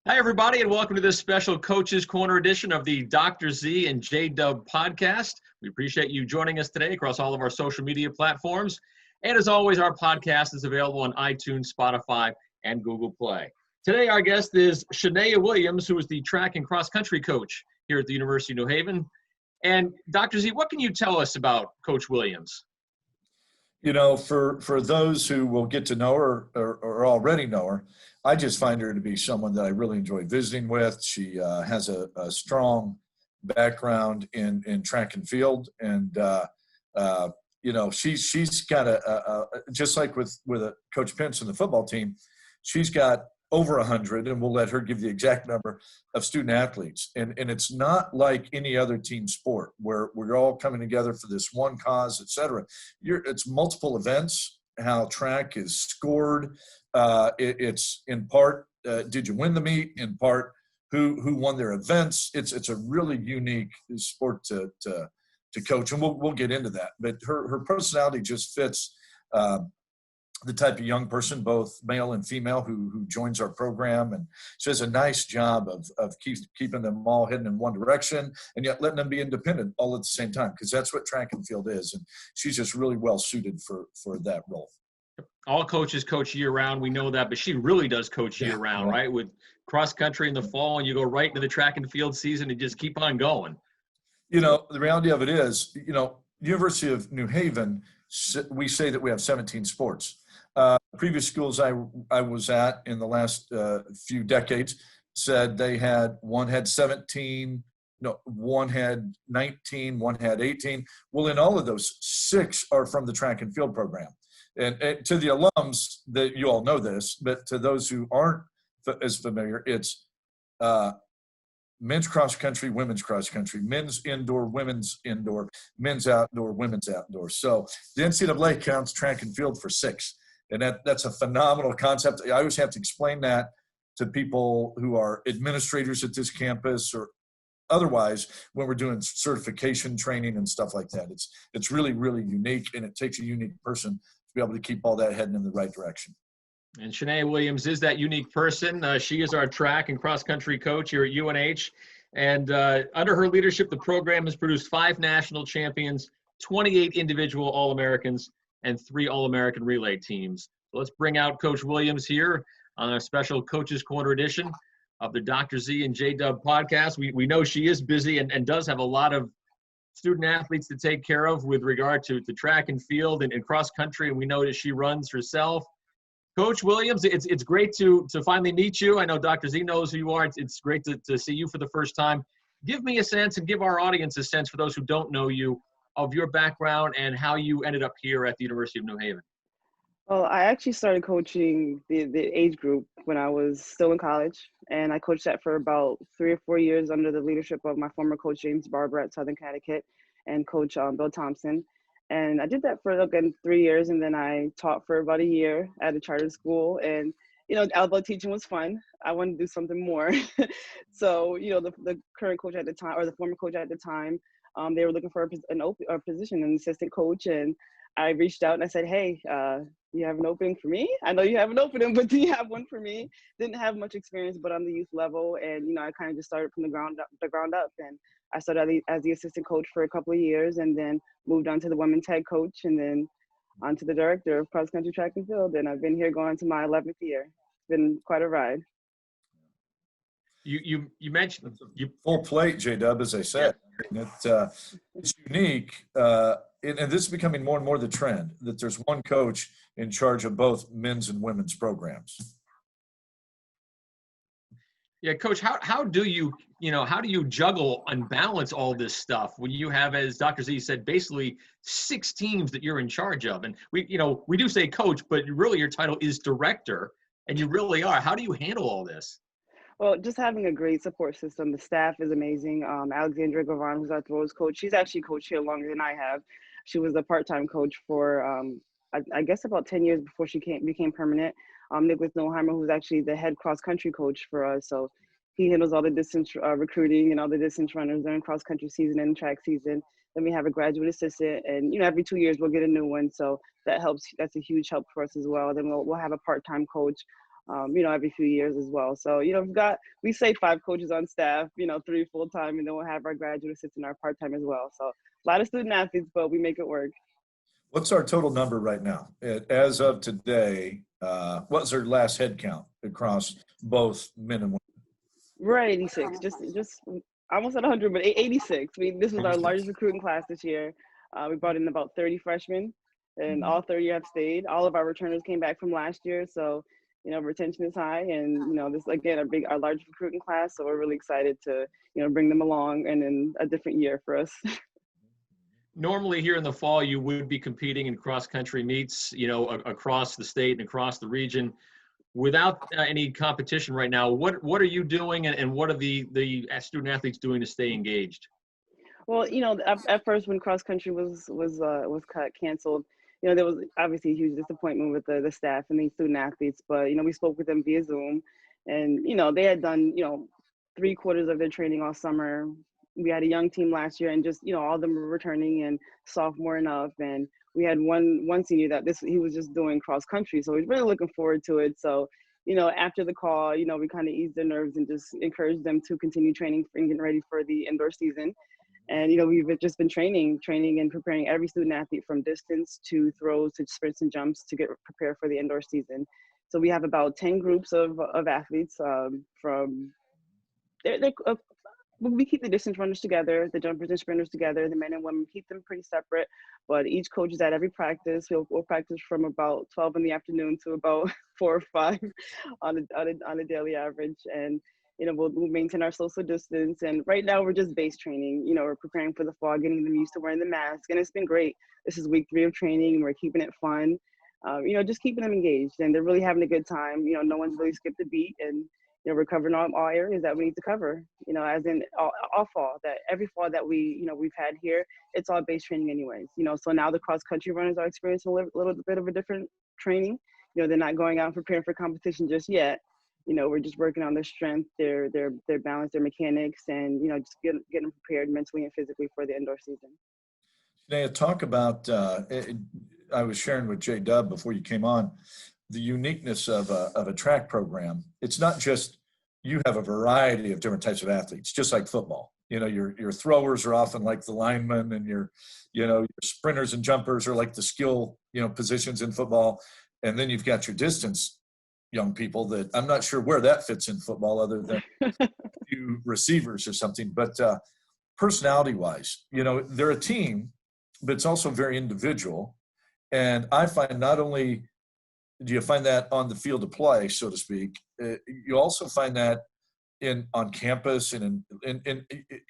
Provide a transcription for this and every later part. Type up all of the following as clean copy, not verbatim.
Hi, everybody, and welcome to this special Coaches Corner edition of the Dr. Z and J-Dub podcast. We appreciate you joining us today across all of our social media platforms. And as always, our podcast is available on iTunes, Spotify, and Google Play. Today, our guest is Shaunnaya Williams, who is the track and cross-country coach here at the University of New Haven. And Dr. Z, what can you tell us about Coach Williams? You know, for those who will get to know her or already know her, I just find her to be someone that I really enjoy visiting with. She has a strong background in track and field, and you know, she's got a just like with Coach Pence and the football team, she's got over 100, and we'll let her give the exact number of student athletes. And it's not like any other team sport where we're all coming together for this one cause, et cetera. It's multiple events, how track is scored. It's in part, did you win the meet? In part, who won their events? It's a really unique sport to coach, and we'll get into that. But her personality just fits the type of young person, both male and female, who joins our program, and she does a nice job of keeping them all heading in one direction and yet letting them be independent all at the same time, because that's what track and field is, and she's just really well suited for that role. All coaches coach year-round, we know that, but she really does coach year-round, right? With cross-country in the fall, and you go right into the track and field season and just keep on going. You know, the reality of it is, you know, University of New Haven, we say that we have 17 sports. Previous schools I was at in the last few decades said one had 17, no, one had 19, one had 18. Well, in all of those, 6 are from the track and field program. And to the alums, that you all know this, but to those who aren't as familiar, it's men's cross country, women's cross country, men's indoor, women's indoor, men's outdoor, women's outdoor. So the NCAA counts track and field for 6. And that's a phenomenal concept. I always have to explain that to people who are administrators at this campus or otherwise when we're doing certification training and stuff like that. It's really, really unique, and it takes a unique person to be able to keep all that heading in the right direction. And Shaunnaya Williams is that unique person. She is our track and cross-country coach here at UNH. And under her leadership, the program has produced 5 national champions, 28 individual All-Americans, and 3 All-American relay teams. So let's bring out Coach Williams here on a special Coaches Corner edition of the Dr. Z and J-Dub podcast. We know she is busy and does have a lot of student athletes to take care of with regard to track and field and cross country, and we know that she runs herself. Coach Williams, it's great to finally meet you. I know Dr. Z knows who you are. It's great to see you for the first time. Give me a sense and give our audience a sense, for those who don't know you, of your background and how you ended up here at the University of New Haven. Well, I actually started coaching the age group when I was still in college, and I coached that for about 3 or 4 years under the leadership of my former coach, James Barber at Southern Connecticut, and Coach Bill Thompson. And I did that for, again, 3 years, and then I taught for about a year at a charter school. And, you know, although teaching was fun, I wanted to do something more. So, you know, the current coach at the time, or the former coach at the time, they were looking for a position, an assistant coach, and I reached out and I said, hey, you have an opening for me? I know you have an opening, but do you have one for me? Didn't have much experience, but on the youth level, and, you know, I kind of just started from the ground up, and I started as the assistant coach for a couple of years, and then moved on to the women's head coach, and then on to the director of cross country track and field, and I've been here going to my 11th year. It's been quite a ride. You mentioned full plate, J-Dub, as I said. Yeah. It's unique, and this is becoming more and more the trend, that there's one coach in charge of both men's and women's programs. Yeah, Coach, how do you juggle and balance all this stuff when you have, as Dr. Z said, basically 6 teams that you're in charge of? And we do say coach, but really your title is director, and you really are. How do you handle all this? Well, just having a great support system. The staff is amazing. Alexandra Gavon, who's our throws coach, she's actually coached here longer than I have. She was a part-time coach for, I guess, about 10 years before she became permanent. Nicholas Noheimer, who's actually the head cross-country coach for us. So he handles all the distance recruiting and all the distance runners during cross-country season and track season. Then we have a graduate assistant, and, you know, every 2 years we'll get a new one. So that helps. That's a huge help for us as well. Then we'll have a part-time coach every few years as well. So, we say 5 coaches on staff, 3 full-time, and then we'll have our graduate assistant, our part-time as well. So a lot of student athletes, but we make it work. What's our total number right now? As of today, what's our last head count across both men and women? We're at 86, just almost at 100, but 86. This was our largest recruiting class this year. We brought in about 30 freshmen, and all 30 have stayed. All of our returners came back from last year, so retention is high, and this again our largest recruiting class. So we're really excited to bring them along, and in a different year for us. Normally here in the fall, you would be competing in cross-country meets, across the state and across the region. Without any competition right now, what are you doing, and what are the student athletes doing to stay engaged? Well, at first when cross country was canceled, there was obviously a huge disappointment with the staff and the student athletes. But we spoke with them via Zoom, and they had done 3/4 of their training all summer. We had a young team last year, and just all of them were returning and sophomore and up. And we had one senior that he was just doing cross country, so he's really looking forward to it. So after the call, we kind of eased their nerves and just encouraged them to continue training and getting ready for the indoor season. And we've just been training and preparing every student athlete from distance to throws to sprints and jumps to get prepared for the indoor season. So we have about 10 groups of athletes from we keep the distance runners together, the jumpers and sprinters together, the men and women, keep them pretty separate. But each coach is at every practice. We'll practice from about 12 in the afternoon to about 4 or 5 on a daily average. And we'll maintain our social distance. And right now we're just base training. We're preparing for the fall, getting them used to wearing the mask, and it's been great. This is week 3 of training, and we're keeping it fun. Just keeping them engaged, and they're really having a good time. No one's really skipped a beat, and we're covering all areas that we need to cover. As in all fall, that every fall that we've had here, it's all base training anyways. So now the cross country runners are experiencing a little bit of a different training. They're not going out and preparing for competition just yet. We're just working on their strength, their balance, their mechanics, and just getting them prepared mentally and physically for the indoor season. Shaunnaya, talk about. I was sharing with J Dub before you came on the uniqueness of a track program. It's not just you have a variety of different types of athletes, just like football. Your throwers are often like the linemen, and your sprinters and jumpers are like the skill positions in football, and then you've got your distance young people that I'm not sure where that fits in football other than a few receivers or something. But personality-wise, they're a team, but it's also very individual. And I find not only do you find that on the field of play, so to speak, you also find that on campus, and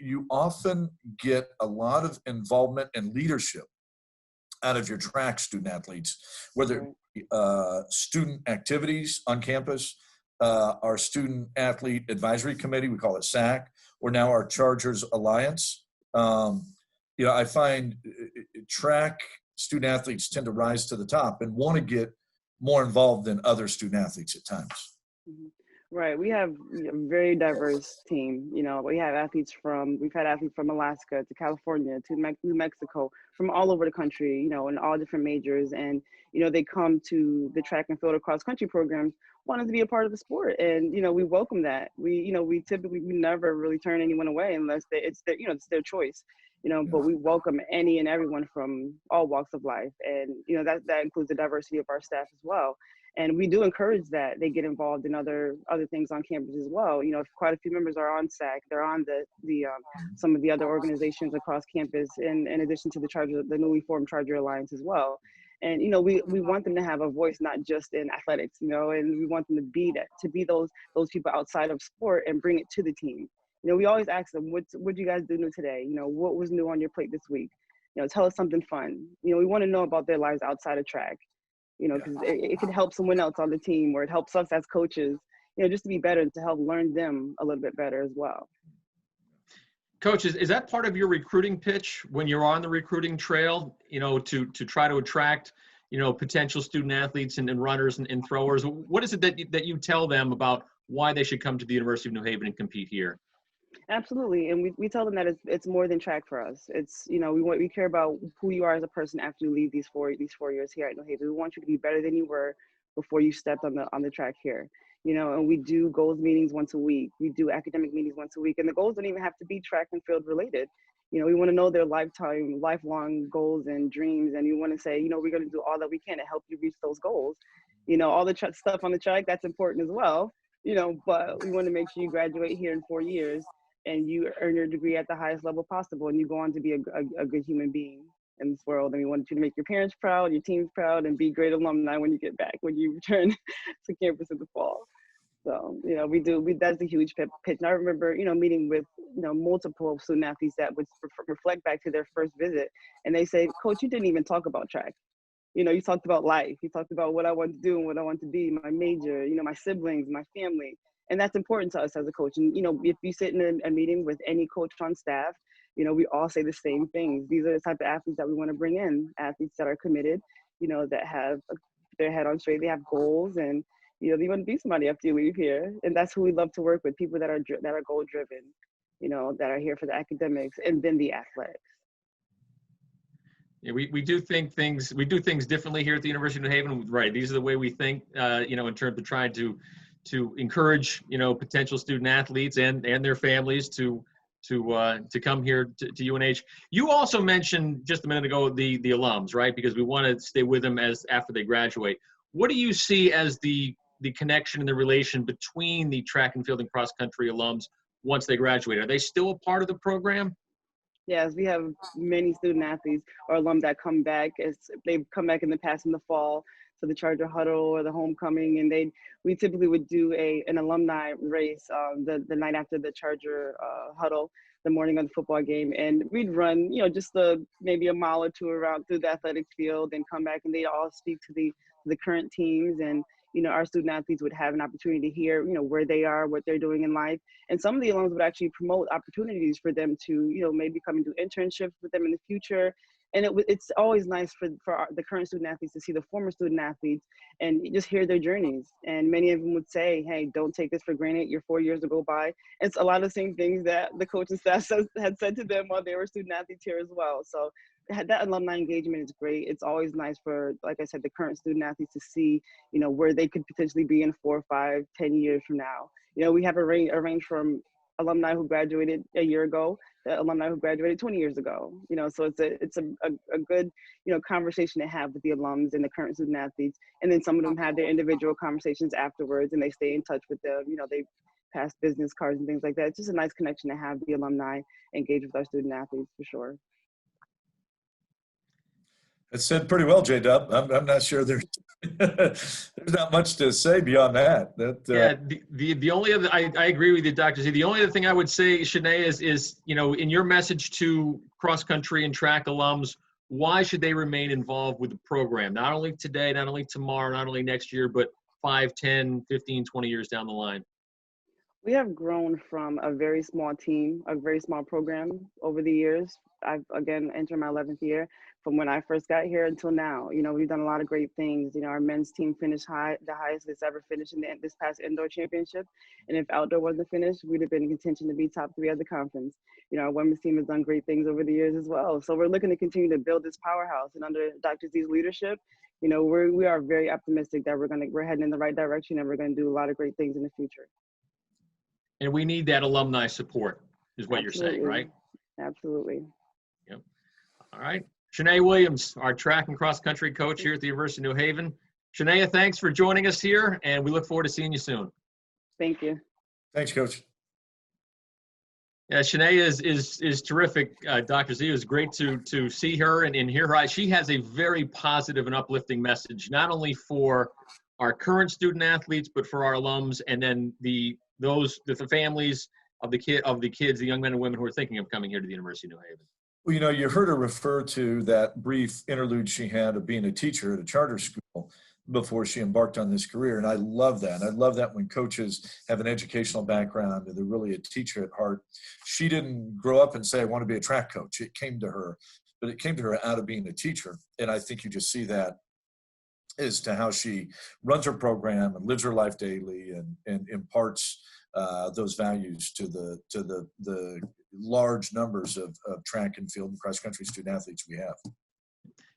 you often get a lot of involvement and leadership out of your track student athletes, whether student activities on campus, our student athlete advisory committee, we call it SAC, or now our Chargers Alliance. I find track student athletes tend to rise to the top and want to get more involved than other student athletes at times. Right. We have a very diverse team. We've had athletes from Alaska to California to New Mexico, from all over the country, in all different majors. And, they come to the track and field or cross country programs wanting to be a part of the sport. And, we welcome that. We never really turn anyone away unless it's their choice, but we welcome any and everyone from all walks of life. And, that includes the diversity of our staff as well. And we do encourage that they get involved in other things on campus as well. Quite a few members are on SAC. They're on some of the other organizations across campus, in addition to the newly formed Charger Alliance as well. And we want them to have a voice, not just in athletics, and we want them to be those people outside of sport and bring it to the team. We always ask them, what you guys do new today? What was new on your plate this week? Tell us something fun. We want to know about their lives outside of track. Because it could help someone else on the team, or it helps us as coaches, just to be better, to help learn them a little bit better as well. Coach, is that part of your recruiting pitch when you're on the recruiting trail, to try to attract, potential student athletes and runners and throwers? What is it that you tell them about why they should come to the University of New Haven and compete here? Absolutely. And we tell them that it's more than track for us. It's, we care about who you are as a person after you leave these 4 years here at New Haven. We want you to be better than you were before you stepped on the track here. and we do goals meetings once a week. We do academic meetings once a week, and the goals don't even have to be track and field related. We want to know their lifelong goals and dreams, and you want to say, we're going to do all that we can to help you reach those goals. All the stuff on the track, that's important as well, but we want to make sure you graduate here in 4 years and you earn your degree at the highest level possible, and you go on to be a good human being in this world. And we want you to make your parents proud, your teams proud, and be great alumni when you return to campus in the fall. So, that's a huge pitch. And I remember, meeting with, multiple student athletes that would reflect back to their first visit. And they say, Coach, you didn't even talk about track. You talked about life. You talked about what I want to do and what I want to be, my major, my siblings, my family. And that's important to us as a coach. And, if you sit in a meeting with any coach on staff, we all say the same things. These are the type of athletes that we want to bring in, athletes that are committed, that have their head on straight, they have goals, and, they want to be somebody after you leave here. And that's who we love to work with, people that are goal driven, that are here for the academics and then the athletics. Yeah, we do things differently here at the University of New Haven. Right. These are the way we think, in terms of trying to encourage, potential student athletes and their families to come here to UNH. You also mentioned just a minute ago the alums, right? Because we want to stay with them after they graduate. What do you see as the connection and the relation between the track and field and cross country alums once they graduate? Are they still a part of the program? Yes, we have many student athletes or alum that come back. They've come back in the past in the fall to the Charger Huddle or the homecoming, and we typically would do an alumni race the night after the Charger Huddle, the morning of the football game, and we'd run just maybe a mile or two around through the athletic field and come back, and they'd all speak to the current teams, and our student athletes would have an opportunity to hear where they are, what they're doing in life. And some of the alums would actually promote opportunities for them to maybe come and do internships with them in the future. And it's always nice for the current student athletes to see the former student athletes and just hear their journeys. And many of them would say, hey, don't take this for granted. Your 4 years will go by. It's a lot of the same things that the coaching staff had said to them while they were student athletes here as well. So that alumni engagement is great. It's always nice for, like I said, the current student athletes to see, where they could potentially be in 4, 5, 10 years from now. We have a range from alumni who graduated a year ago to alumni who graduated 20 years ago. So it's a good, conversation to have with the alums and the current student athletes. And then some of them have their individual conversations afterwards, and they stay in touch with them. They pass business cards and things like that. It's just a nice connection to have the alumni engage with our student athletes for sure. It's said pretty well, J-Dub. I'm not sure there's not much to say beyond that. Yeah, the only other, I agree with you, Dr. Z. The only other thing I would say, Shaunnaya, is in your message to cross country and track alums, why should they remain involved with the program? Not only today, not only tomorrow, not only next year, but 5, 10, 15, 20 years down the line. We have grown from a very small team, a very small program over the years. I've, again, entered my 11th year from when I first got here until now. We've done a lot of great things. Our men's team finished the highest it's ever finished in this past indoor championship. And if outdoor wasn't finished, we'd have been in contention to be top 3 of the conference. Our women's team has done great things over the years as well. So we're looking to continue to build this powerhouse. And under Dr. Z's leadership, we are very optimistic that we're heading in the right direction, and we're going to do a lot of great things in the future. And we need that alumni support, is what Absolutely. You're saying, right? Absolutely. Yep. All right. Shaunnaya Williams, our track and cross country coach here at the University of New Haven. Shaunnaya, thanks for joining us here, and we look forward to seeing you soon. Thank you. Thanks, Coach. Yeah, Shaunnaya is terrific. Dr. Z, it was great to see her and hear her. She has a very positive and uplifting message, not only for our current student athletes, but for our alums, and then the families of the kids, the young men and women who are thinking of coming here to the University of New Haven. Well, you heard her refer to that brief interlude she had of being a teacher at a charter school before she embarked on this career. And I love that. I love that when coaches have an educational background and they're really a teacher at heart. She didn't grow up and say, I want to be a track coach. It came to her, but it came to her out of being a teacher. And I think you just see that as to how she runs her program and lives her life daily and imparts those values to the large numbers of track and field and cross country student athletes we have.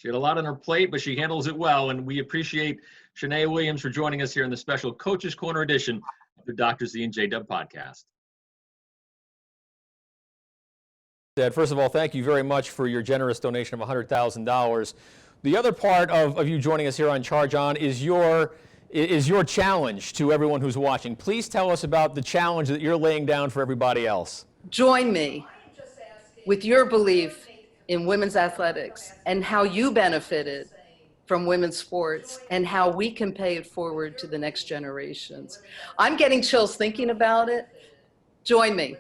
She had a lot on her plate, but she handles it well. And we appreciate Shaunnaya Williams for joining us here in the special Coaches Corner edition of the Dr. Z and J Dub podcast. Ed, first of all, thank you very much for your generous donation of $100,000. The other part of you joining us here on Charge On is your challenge to everyone who's watching. Please tell us about the challenge that you're laying down for everybody else. Join me with your belief in women's athletics and how you benefited from women's sports and how we can pay it forward to the next generations. I'm getting chills thinking about it. Join me.